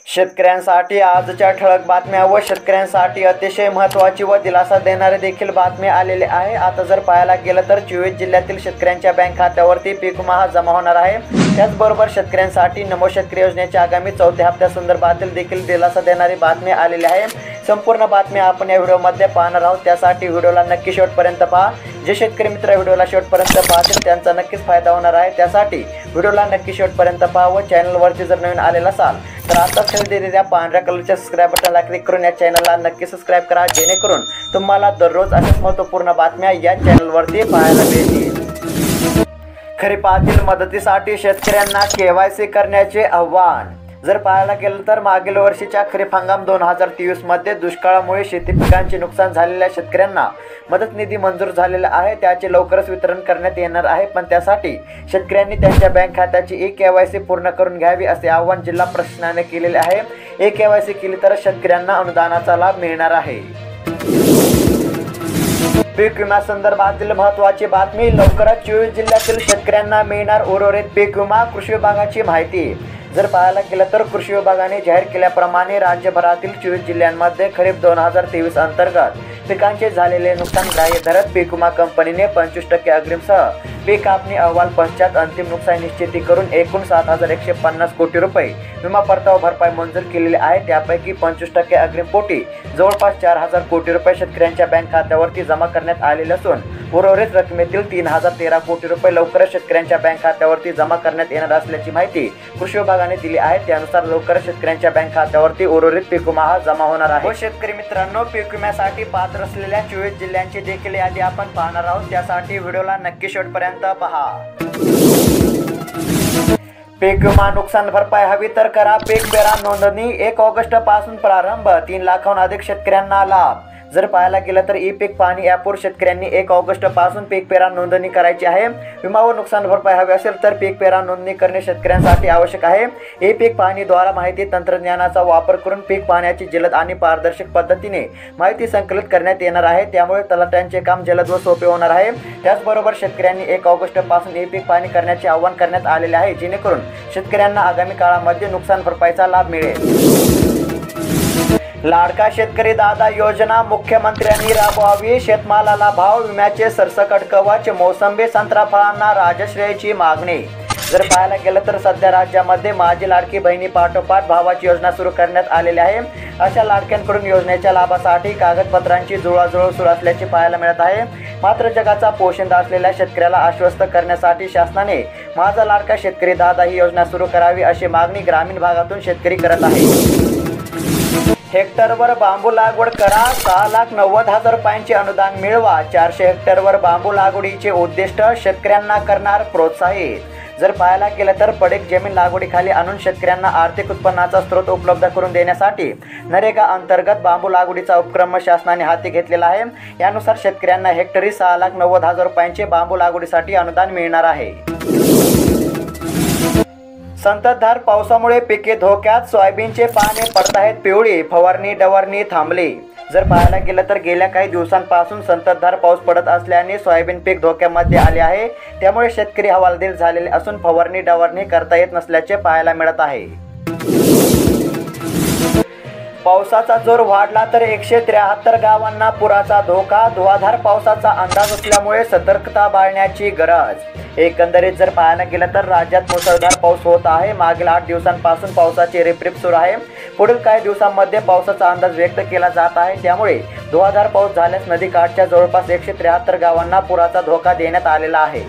शेतकऱ्यांसाठी आजच्या ठळक बातम्या व शेतकऱ्यांसाठी अतिशय महत्त्वाची व दिलासा देणारे देखील बातमी आलेले आहे। आता जर पाहायला गेलं तर 24 जिल्ह्यातील शेतकऱ्यांच्या बँक खात्यावरती पीक विमा जमा होणार आहे। त्याचबरोबर शेतकऱ्यांसाठी नमो शेतकरी योजनेच्या आगामी 4थ्या हप्त्यासंदर्भातील देखील दिलासा देणारी बातमी आलेली आहे। संपूर्ण बातमी आपण या व्हिडिओमध्ये पाहणार आहोत, त्यासाठी व्हिडिओला नक्की शेवटपर्यंत पहा। जे शेतकरी मित्र व्हिडिओला शेवटपर्यंत पाहतील त्यांचा नक्कीच फायदा होणार आहे, त्यासाठी व्हिडिओला नक्की शेवटपर्यंत पहा व चॅनलवरती जर नवीन आलेला असाल तर आता दिलेल्या पांढऱ्या कलरच्या सबस्क्राइब बटनला क्लिक करून या चॅनलला नक्की सबस्क्राइब करा, जेणेकरून तुम्हाला दररोज अशाच महत्त्वपूर्ण बातम्या या चॅनलवरती पाहायला मिळतील। खरीपातील मदतीसाठी शेतकऱ्यांना केवायसी करण्याचे आव्हान। जर पाहायला गेलं तर मागील वर्षीच्या खरीप हंगाम 2023 मध्ये दुष्काळामुळे शेती पिकांचे नुकसान झालेल्या शेतकऱ्यांना मदत निधी मंजूर झालेला आहे, त्याचे लवकरच वितरण करण्यात येणार आहे। पण त्यासाठी शेतकऱ्यांनी त्यांच्या बँक खात्याची केवायसी पूर्ण करून घ्यावी असे आवाहन जिल्हा प्रशासनाने केलेले आहे। केवायसी केली तर शेतकऱ्यांना अनुदानाचा लाभ मिळणार आहे। पीक विमा संदर्भातील महत्त्वाची बातमी, लवकरच 24 जिल्ह्यातील शेतकऱ्यांना मिळणार उर्वरित पीक विमा। कृषी विभागाची माहिती। जर पाहायला गेलं तर कृषी विभागाने जाहीर केल्याप्रमाणे राज्यभरातील 24 जिल्ह्यांमध्ये खरीप 2023 अंतर्गत पिकांचे झालेले नुकसान ग्राह्य धरत पीक विमा कंपनीने 25% अग्रिमसह पीक कापणी अहवाल पश्चात अंतिम नुकसान निश्चिती करून एकूण 7,150 कोटी रुपये विमा परतावा भरपाई मंजूर केलेली आहे। त्यापैकी 25% अग्रिम पोटी जवळपास 4,000 कोटी रुपये शेतकऱ्यांच्या बँक खात्यावरती जमा करण्यात आलेले असून उर्वरित रकमेतील 3,013 कोटी रुपये लवकरच शेतकऱ्यांच्या बँक खात्यावरती जमा करण्यात येणार असल्याची माहिती कृषी विभागाने दिली आहे। त्यानुसार लवकरच शेतकऱ्यांच्या बँक खात्यावरती उर्वरित पीक विमा जमा होणार आहे। शेतकरी मित्रांनो, पीक विम्यासाठी पात्र असलेल्या 24 जिल्ह्यांची देखील यादी आपण पाहणार आहोत, त्यासाठी व्हिडिओला नक्की शेवटपर्यंत पहा। पीक विमा नुकसान भरपाई हवी तर करा पीक पेरा नोंदणी। 1 ऑगस्ट पासून प्रारंभ, 3 लाखाहून अधिक शेतकऱ्यांना लाभ। जर पाहायला गेलं तर ई पीक पाहणी ॲपवर शेतकऱ्यांनी 1 ऑगस्ट पासून पीक पेरा नोंदणी करायची आहे। विमा व नुकसान भरपाई हवी असेल तर पीक पेरा नोंदणी करणे शेतकऱ्यांसाठी आवश्यक आहे। ई पीक पाहणीद्वारा माहिती तंत्रज्ञानाचा वापर करून पीक पाहण्याची जलद आणि पारदर्शक पद्धतीने माहिती संकलित करण्यात येणार आहे, त्यामुळे तलाठ्यांचे काम जलद व सोपे होणार आहे। त्याचबरोबर शेतकऱ्यांनी 1 ऑगस्ट पासून ई पीक पाहणी करण्याचे आवाहन करण्यात आलेले आहे, जेणेकरून शेतकऱ्यांना आगामी काळामध्ये नुकसान भरपाईचा लाभ मिळेल। लाडका शेतकरी दादा योजना मुख्यमंत्र्यांनी राबवावी, शेतमालाला भाव, विम्याचे सरसकट कवच, मोसंबी संत्रा फळांना राजश्रेयची मागणी। जर पाहायला गेलं तर सध्या राज्यामध्ये माझी लाडकी बहिणी पाठोपाठ भावाची योजना सुरू करण्यात आलेली आहे। अशा लाडक्यांकडून योजनेच्या लाभासाठी कागदपत्रांची जुळवाजुळव सुरू असल्याचे पाहायला मिळत आहे। मात्र जगाचा पोशिंदा असलेल्या शेतकऱ्याला आश्वस्त करण्यासाठी शासनाने माझा लाडका शेतकरी दादा ही योजना सुरू करावी अशी मागणी ग्रामीण भागातून शेतकरी करत आहे। हेक्टरवर बांबू लागवड करा, 6,90,000 रुपयांचे अनुदान मिळवा। 400 हेक्टरवर बांबू लागवडीचे उद्दिष्ट, शेतकऱ्यांना करणार प्रोत्साहित। जर पाहायला गेलं तर पडीक जमीन लागवडीखाली आणून शेतकऱ्यांना आर्थिक उत्पन्नाचा स्रोत उपलब्ध करून देण्यासाठी नरेगा अंतर्गत बांबू लागवडीचा उपक्रम शासनाने हाती घेतलेला आहे। यानुसार शेतकऱ्यांना हेक्टरी 6,90,000 रुपयांचे बांबू लागवडीसाठी अनुदान मिळणार आहे। संततधार पावसामुळे पिके धोक्यात, सोयाबीनचे पाने पडताहेत पिवळी, फवारणी डवारणी थांबली। जर पाहायला गेलं तर गेल्या काही दिवसांपासून संततधार पाऊस पडत असल्याने सोयाबीन पीक धोक्यामध्ये आले आहे, त्यामुळे शेतकरी हवालदिल झालेले असून फवारणी डवारणी करता येत नसल्याचे पाहायला मिळत आहे। पावसाचा जोर वाढला तर 173 गावांना पुराचा धोका, धुवाधार पावसाचा अंदाज असल्यामुळे सतर्कता बाळगण्याची गरज। एकंदरीत जर पाहायला गेलं तर राज्यात मुसळधार पाऊस होत आहे। मागील 8 दिवसांपासून पावसाची रिपरिप सुरू आहे। पुढील काही दिवसांमध्ये पावसाचा अंदाज व्यक्त केला जात आहे, त्यामुळे धुवाधार पाऊस झाल्यास नदीकाठच्या जवळपास 173 गावांना पुराचा धोका देण्यात आलेला आहे।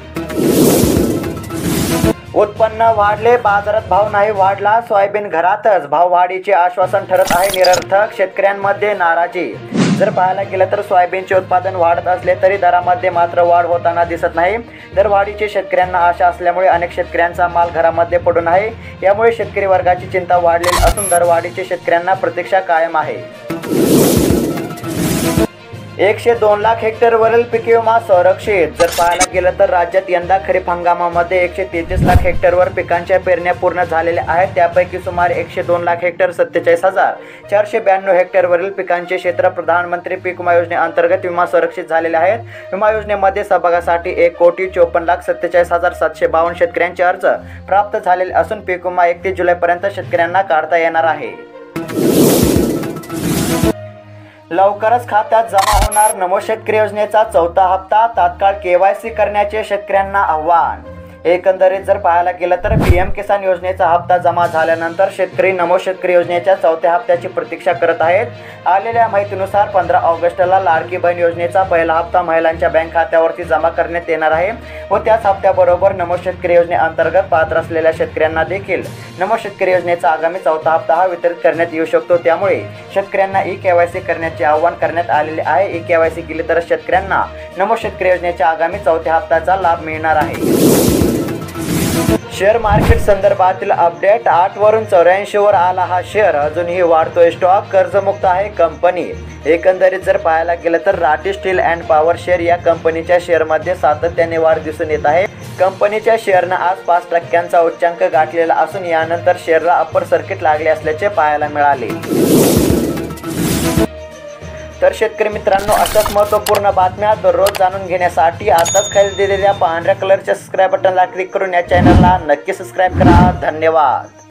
उत्पन्न वाढले, बाजारात भाव नाही वाढला, सोयाबीन घरातच, भाववाढीचे आश्वासन ठरत आहे निरर्थक, शेतकऱ्यांमध्ये नाराजी। जर पाहायला गेलं तर सोयाबीनचे उत्पादन वाढत असले तरी दरामध्ये मात्र वाढ होताना दिसत नाही। दरवाढीची शेतकऱ्यांना आशा असल्यामुळे अनेक शेतकऱ्यांचा माल घरामध्ये पडून आहे, यामुळे शेतकरी वर्गाची चिंता वाढलेली असून दरवाढीची शेतकऱ्यांना प्रतीक्षा कायम आहे। 102 लाख हेक्टरवरील पीक विमा संरक्षित। जर पाहायला गेलं तर राज्यात यंदा खरीप हंगामामध्ये 133 लाख हेक्टरवर पिकांच्या पेरण्या पूर्ण झालेल्या आहेत। त्यापैकी सुमारे 102 लाख हेक्टर 47,492 हेक्टरवरील पिकांचे क्षेत्र प्रधानमंत्री पीक विमा योजनेअंतर्गत विमा संरक्षित झालेले आहेत। विमा योजनेमध्ये सहभागासाठी 1,54,47,752 शेतकऱ्यांचे अर्ज प्राप्त झालेले असून पीक विमा 31 जुलैपर्यंत शेतकऱ्यांना काढता येणार आहे। लवकरच खात्यात जमा होणार नमो शेतकरी योजनेचा चौथा हप्ता, तात्काळ KYC करण्याचे शेतकऱ्यांना आव्हान। एकंदरीत जर पाहायला गेलं तर PM किसान योजनेचा हप्ता जमा झाल्यानंतर शेतकरी नमो शेतकरी योजनेच्या चौथ्या हप्त्याची प्रतीक्षा करत आहेत। आलेल्या माहितीनुसार 15 ऑगस्टला लाडकी बहीण योजनेचा पहिला हप्ता महिलांच्या बँक खात्यावरती जमा करण्यात येणार आहे व त्याच हप्त्याबरोबर नमो शेतकरी योजनेअंतर्गत पात्र असलेल्या शेतकऱ्यांना देखील नमो शेतकरी योजनेचा आगामी चौथा हप्ता हा वितरित करण्यात येऊ शकतो। त्यामुळे शेतकऱ्यांना KYC करण्याचे आवाहन करण्यात आलेले आहे। KYC केले तर शेतकऱ्यांना नमो शेतकरी योजनेच्या आगामी चौथ्या हप्त्याचा लाभ मिळणार आहे। शेअर मार्केट संदर्भातील अपडेट 8 वरून 84 वर आला हा शेअर, अजूनही वाढतोय स्टॉक, कर्जमुक्त आहे कंपनी। एकंदरीत जर पाहायला गेलं तर Rathi steel and power share या कंपनीच्या शेअरमध्ये सातत्याने वाढ दिसून येत आहे। कंपनीच्या शेअरनं आज 5% उच्चांक गाठलेला असून यानंतर शेअरला अप्पर सर्किट लागले असल्याचे पाहायला मिळाले। तर शेतकरी मित्रांनो, अशाच महत्त्वपूर्ण बातम्या दररोज जाणून घेण्यासाठी आताच खाली दिलेल्या पांढऱ्या कलरच्या सबस्क्राईब बटनला क्लिक करून या चॅनलला नक्की सबस्क्राईब करा। धन्यवाद।